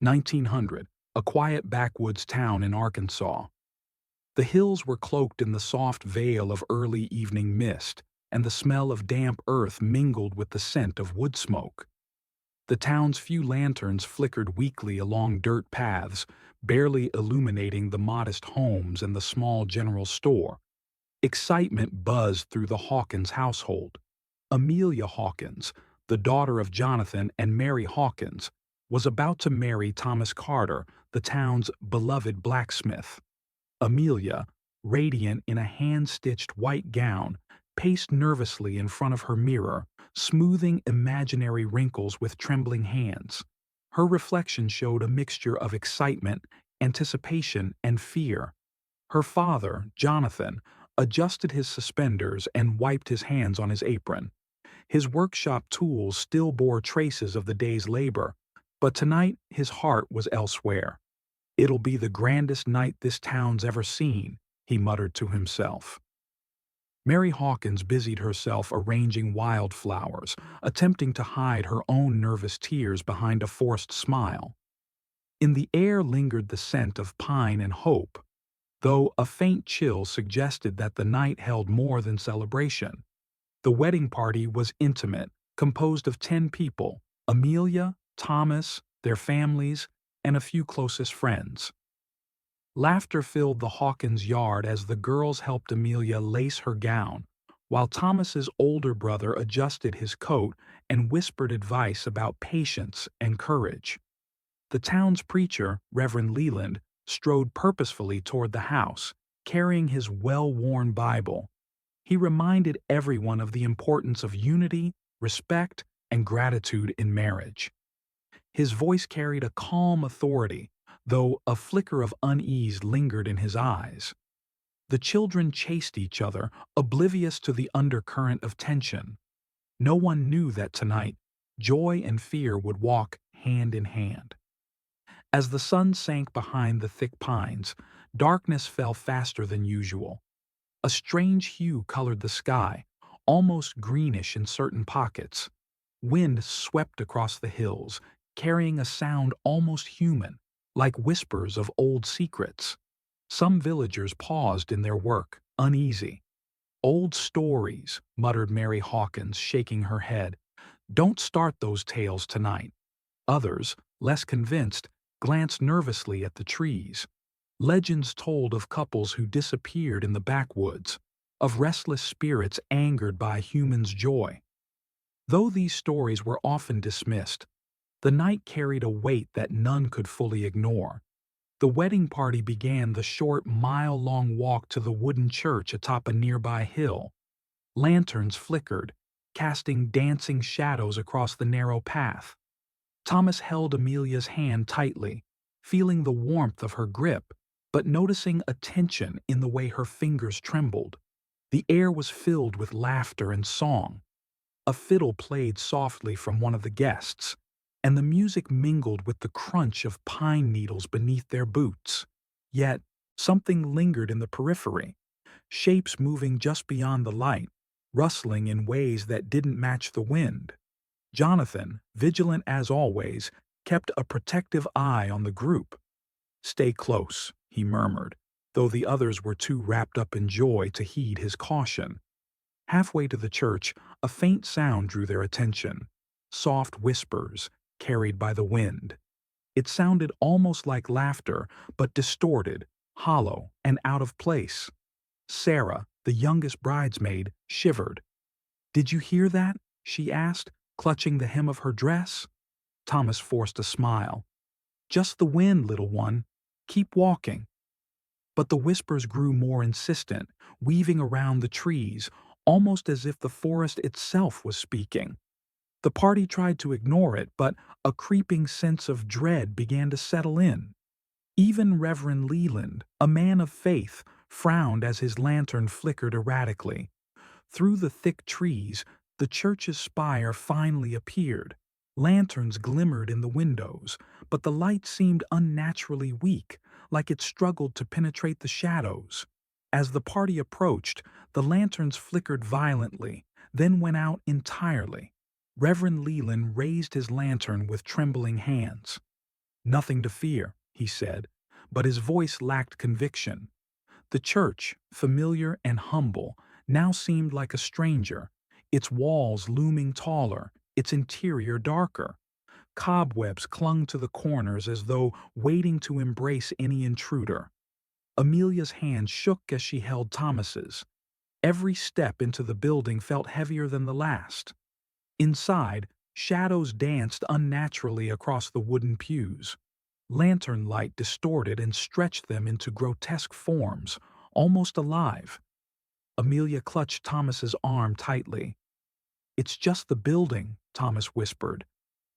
1900, a quiet backwoods town in Arkansas. The hills were cloaked in the soft veil of early evening mist, and the smell of damp earth mingled with the scent of wood smoke. The town's few lanterns flickered weakly along dirt paths, barely illuminating the modest homes and the small general store. Excitement buzzed through the Hawkins household. Amelia Hawkins, the daughter of Jonathan and Mary Hawkins, was about to marry Thomas Carter, the town's beloved blacksmith. Amelia, radiant in a hand-stitched white gown, paced nervously in front of her mirror, smoothing imaginary wrinkles with trembling hands. Her reflection showed a mixture of excitement, anticipation, and fear. Her father, Jonathan, adjusted his suspenders and wiped his hands on his apron. His workshop tools still bore traces of the day's labor, but tonight his heart was elsewhere. "It'll be the grandest night this town's ever seen," he muttered to himself. Mary Hawkins busied herself arranging wildflowers, attempting to hide her own nervous tears behind a forced smile. In the air lingered the scent of pine and hope, though a faint chill suggested that the night held more than celebration. The wedding party was intimate, composed of 10 people: Amelia, Thomas, their families, and a few closest friends. Laughter filled the Hawkins yard as the girls helped Amelia lace her gown, while Thomas's older brother adjusted his coat and whispered advice about patience and courage. The town's preacher, Reverend Leland, strode purposefully toward the house, carrying his well-worn Bible. He reminded everyone of the importance of unity, respect, and gratitude in marriage. His voice carried a calm authority, though a flicker of unease lingered in his eyes. The children chased each other, oblivious to the undercurrent of tension. No one knew that tonight, joy and fear would walk hand in hand. As the sun sank behind the thick pines, darkness fell faster than usual. A strange hue colored the sky, almost greenish in certain pockets. Wind swept across the hills, carrying a sound almost human, like whispers of old secrets. Some villagers paused in their work, uneasy. "Old stories," muttered Mary Hawkins, shaking her head. "Don't start those tales tonight." Others, less convinced, glanced nervously at the trees. Legends told of couples who disappeared in the backwoods, of restless spirits angered by humans' joy. Though these stories were often dismissed, the night carried a weight that none could fully ignore. The wedding party began the short, mile-long walk to the wooden church atop a nearby hill. Lanterns flickered, casting dancing shadows across the narrow path. Thomas held Amelia's hand tightly, feeling the warmth of her grip, but noticing a tension in the way her fingers trembled. The air was filled with laughter and song. A fiddle played softly from one of the guests, and the music mingled with the crunch of pine needles beneath their boots. Yet, something lingered in the periphery, shapes moving just beyond the light, rustling in ways that didn't match the wind. Jonathan, vigilant as always, kept a protective eye on the group. "Stay close," he murmured, though the others were too wrapped up in joy to heed his caution. Halfway to the church, a faint sound drew their attention. Soft whispers, carried by the wind. It sounded almost like laughter, but distorted, hollow, and out of place. Sarah, the youngest bridesmaid, shivered. "Did you hear that?" she asked, clutching the hem of her dress. Thomas forced a smile. "Just the wind, little one. Keep walking." But the whispers grew more insistent, weaving around the trees, almost as if the forest itself was speaking. The party tried to ignore it, but a creeping sense of dread began to settle in. Even Reverend Leland, a man of faith, frowned as his lantern flickered erratically. Through the thick trees, the church's spire finally appeared. Lanterns glimmered in the windows, but the light seemed unnaturally weak, like it struggled to penetrate the shadows. As the party approached, the lanterns flickered violently, then went out entirely. Reverend Leland raised his lantern with trembling hands. "Nothing to fear," he said, but his voice lacked conviction. The church, familiar and humble, now seemed like a stranger, its walls looming taller, its interior darker. Cobwebs clung to the corners as though waiting to embrace any intruder. Amelia's hand shook as she held Thomas's. Every step into the building felt heavier than the last. Inside, shadows danced unnaturally across the wooden pews. Lantern light distorted and stretched them into grotesque forms, almost alive. Amelia clutched Thomas's arm tightly. "It's just the building," Thomas whispered,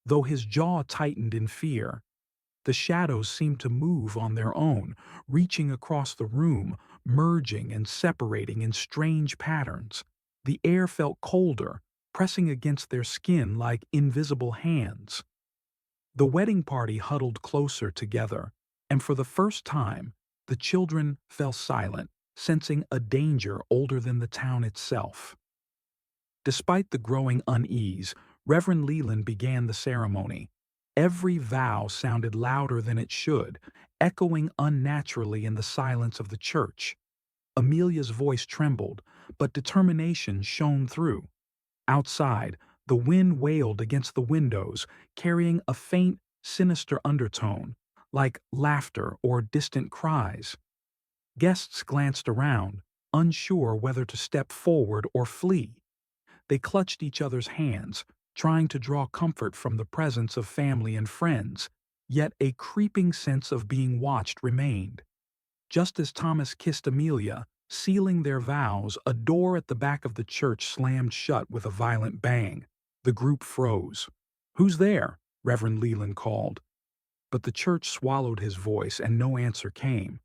though his jaw tightened in fear. The shadows seemed to move on their own, reaching across the room, merging and separating in strange patterns. The air felt colder, pressing against their skin like invisible hands. The wedding party huddled closer together, and for the first time, the children fell silent, sensing a danger older than the town itself. Despite the growing unease, Reverend Leland began the ceremony. Every vow sounded louder than it should, echoing unnaturally in the silence of the church. Amelia's voice trembled, but determination shone through. Outside, the wind wailed against the windows, carrying a faint, sinister undertone, like laughter or distant cries. Guests glanced around, unsure whether to step forward or flee. They clutched each other's hands, trying to draw comfort from the presence of family and friends, yet a creeping sense of being watched remained. Just as Thomas kissed Amelia, sealing their vows, a door at the back of the church slammed shut with a violent bang. The group froze. "Who's there?" Reverend Leland called. But the church swallowed his voice and no answer came.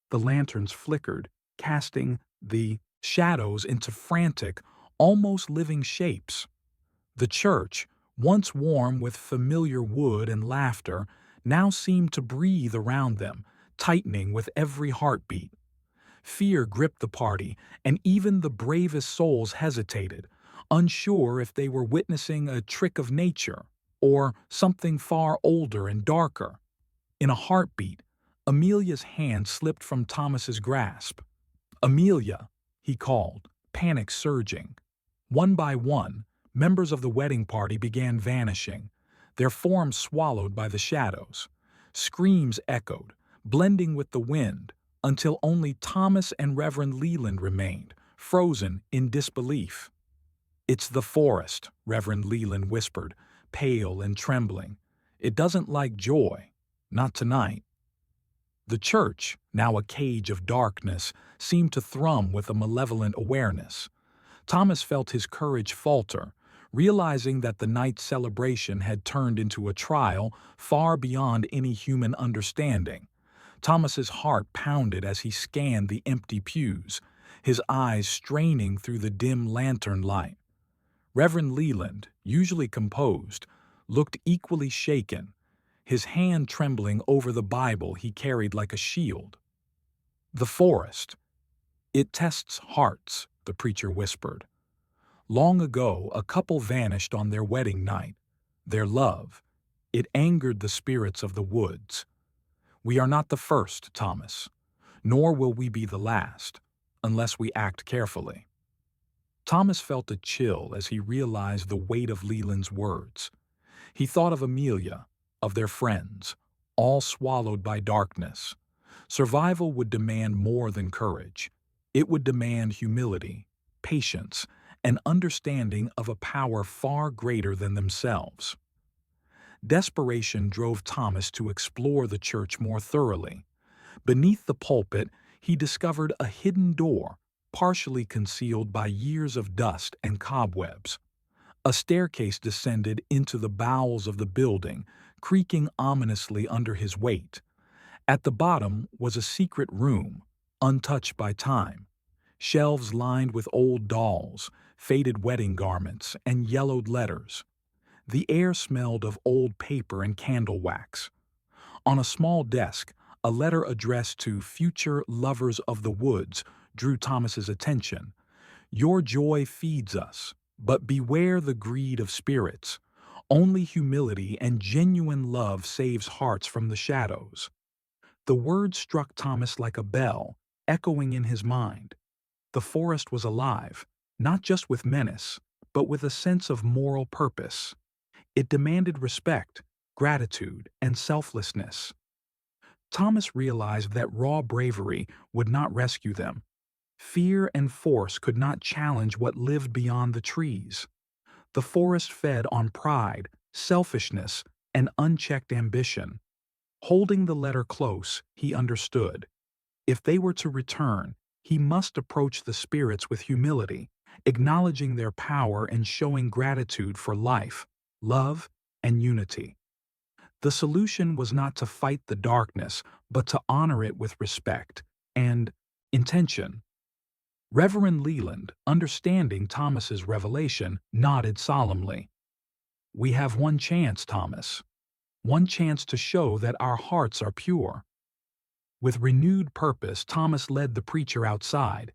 The lanterns flickered, casting the shadows into frantic, almost living shapes. The church, once warm with familiar wood and laughter, now seemed to breathe around them, tightening with every heartbeat. Fear gripped the party, and even the bravest souls hesitated, unsure if they were witnessing a trick of nature or something far older and darker. In a heartbeat, Amelia's hand slipped from Thomas's grasp. "Amelia," he called, panic surging. One by one, members of the wedding party began vanishing, their forms swallowed by the shadows. Screams echoed, blending with the wind, until only Thomas and Reverend Leland remained, frozen in disbelief. "It's the forest," Reverend Leland whispered, pale and trembling. "It doesn't like joy. Not tonight." The church, now a cage of darkness, seemed to thrum with a malevolent awareness. Thomas felt his courage falter, realizing that the night's celebration had turned into a trial far beyond any human understanding. Thomas's heart pounded as he scanned the empty pews, his eyes straining through the dim lantern light. Reverend Leland, usually composed, looked equally shaken, his hand trembling over the Bible he carried like a shield. "The forest. It tests hearts," the preacher whispered. "Long ago, a couple vanished on their wedding night. Their love. It angered the spirits of the woods. We are not the first, Thomas, nor will we be the last, unless we act carefully." Thomas felt a chill as he realized the weight of Leland's words. He thought of Amelia, of their friends, all swallowed by darkness. Survival would demand more than courage. It would demand humility, patience, and understanding of a power far greater than themselves. Desperation drove Thomas to explore the church more thoroughly. Beneath the pulpit, he discovered a hidden door, partially concealed by years of dust and cobwebs. A staircase descended into the bowels of the building, creaking ominously under his weight. At the bottom was a secret room, untouched by time. Shelves lined with old dolls, faded wedding garments, and yellowed letters. The air smelled of old paper and candle wax. On a small desk, a letter addressed to future lovers of the woods drew Thomas's attention. "Your joy feeds us, but beware the greed of spirits. Only humility and genuine love saves hearts from the shadows. The words struck Thomas like a bell, echoing in his mind. The forest was alive, not just with menace, but with a sense of moral purpose. It demanded respect, gratitude, and selflessness. Thomas realized that raw bravery would not rescue them. Fear and force could not challenge what lived beyond the trees. The forest fed on pride, selfishness, and unchecked ambition. Holding the letter close, he understood. If they were to return, he must approach the spirits with humility, acknowledging their power and showing gratitude for life, love, and unity. The solution was not to fight the darkness, but to honor it with respect and intention. Reverend Leland, understanding Thomas's revelation, nodded solemnly. "We have one chance, Thomas. One chance to show that our hearts are pure." With renewed purpose, Thomas led the preacher outside.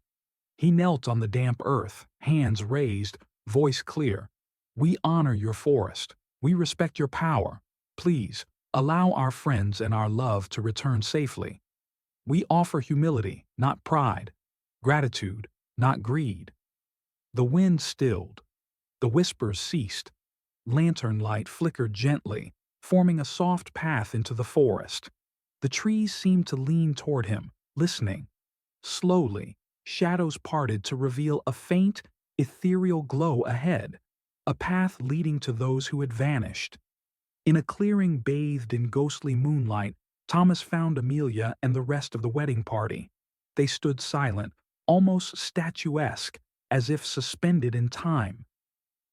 He knelt on the damp earth, hands raised, voice clear. "We honor your forest. We respect your power. Please, allow our friends and our love to return safely. We offer humility, not pride, gratitude, not greed." The wind stilled. The whispers ceased. Lantern light flickered gently, forming a soft path into the forest. The trees seemed to lean toward him, listening. Slowly, shadows parted to reveal a faint, ethereal glow ahead, a path leading to those who had vanished. In a clearing bathed in ghostly moonlight, Thomas found Amelia and the rest of the wedding party. They stood silent, almost statuesque, as if suspended in time.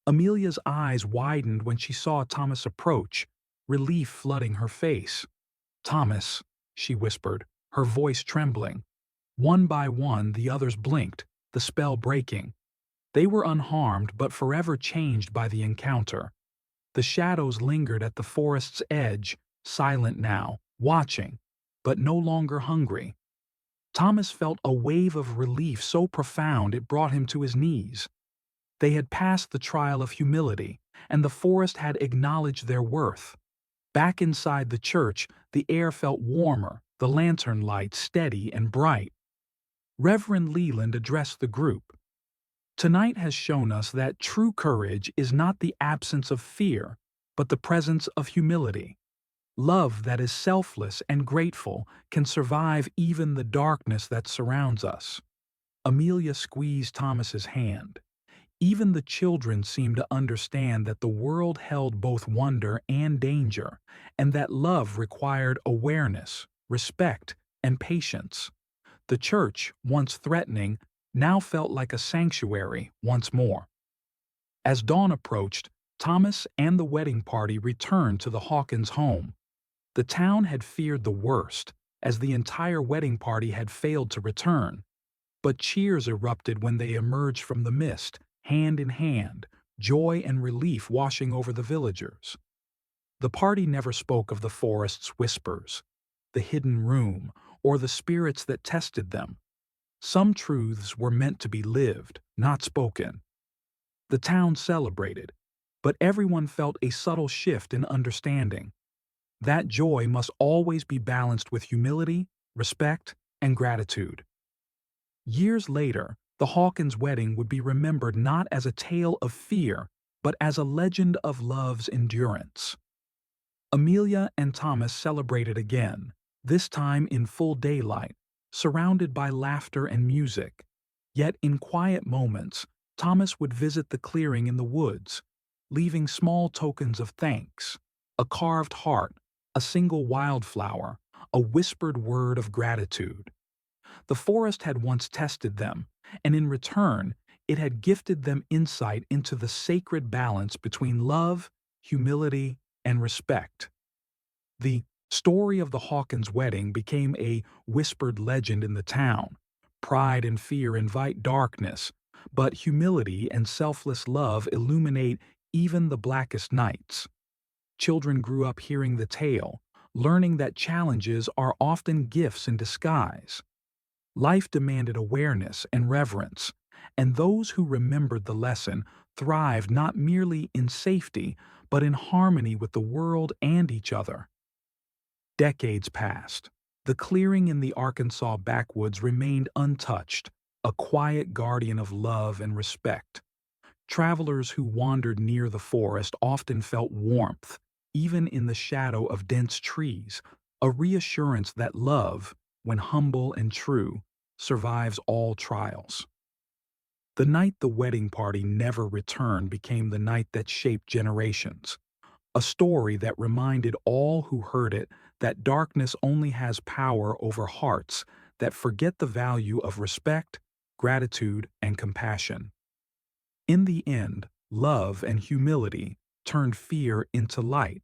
Amelia's eyes widened when she saw Thomas approach, relief flooding her face. "Thomas," she whispered, her voice trembling. One by one, the others blinked, the spell breaking. They were unharmed but forever changed by the encounter. The shadows lingered at the forest's edge, silent now, watching, but no longer hungry. Thomas felt a wave of relief so profound it brought him to his knees. They had passed the trial of humility, and the forest had acknowledged their worth. Back inside the church, the air felt warmer, the lantern light steady and bright. Reverend Leland addressed the group. "Tonight has shown us that true courage is not the absence of fear, but the presence of humility. Love that is selfless and grateful can survive even the darkness that surrounds us." Amelia squeezed Thomas's hand. Even the children seemed to understand that the world held both wonder and danger, and that love required awareness, respect, and patience. The church, once threatening, now felt like a sanctuary once more. As dawn approached, Thomas and the wedding party returned to the Hawkins home. The town had feared the worst, as the entire wedding party had failed to return. But cheers erupted when they emerged from the mist, hand in hand, joy and relief washing over the villagers. The party never spoke of the forest's whispers, the hidden room, or the spirits that tested them. Some truths were meant to be lived, not spoken. The town celebrated, but everyone felt a subtle shift in understanding. That joy must always be balanced with humility, respect, and gratitude. Years later, the Hawkins wedding would be remembered not as a tale of fear, but as a legend of love's endurance. Amelia and Thomas celebrated again, this time in full daylight, surrounded by laughter and music. Yet in quiet moments, Thomas would visit the clearing in the woods, leaving small tokens of thanks, a carved heart, a single wildflower, a whispered word of gratitude. The forest had once tested them, and in return, it had gifted them insight into the sacred balance between love, humility, and respect. The story of the Hawkins wedding became a whispered legend in the town. Pride and fear invite darkness, but humility and selfless love illuminate even the blackest nights. Children grew up hearing the tale, learning that challenges are often gifts in disguise. Life demanded awareness and reverence, and those who remembered the lesson thrived not merely in safety, but in harmony with the world and each other. Decades passed. The clearing in the Arkansas backwoods remained untouched, a quiet guardian of love and respect. Travelers who wandered near the forest often felt warmth, even in the shadow of dense trees, a reassurance that love, when humble and true, survives all trials. The night the wedding party never returned became the night that shaped generations, a story that reminded all who heard it that darkness only has power over hearts that forget the value of respect, gratitude, and compassion. In the end, love and humility turned fear into light,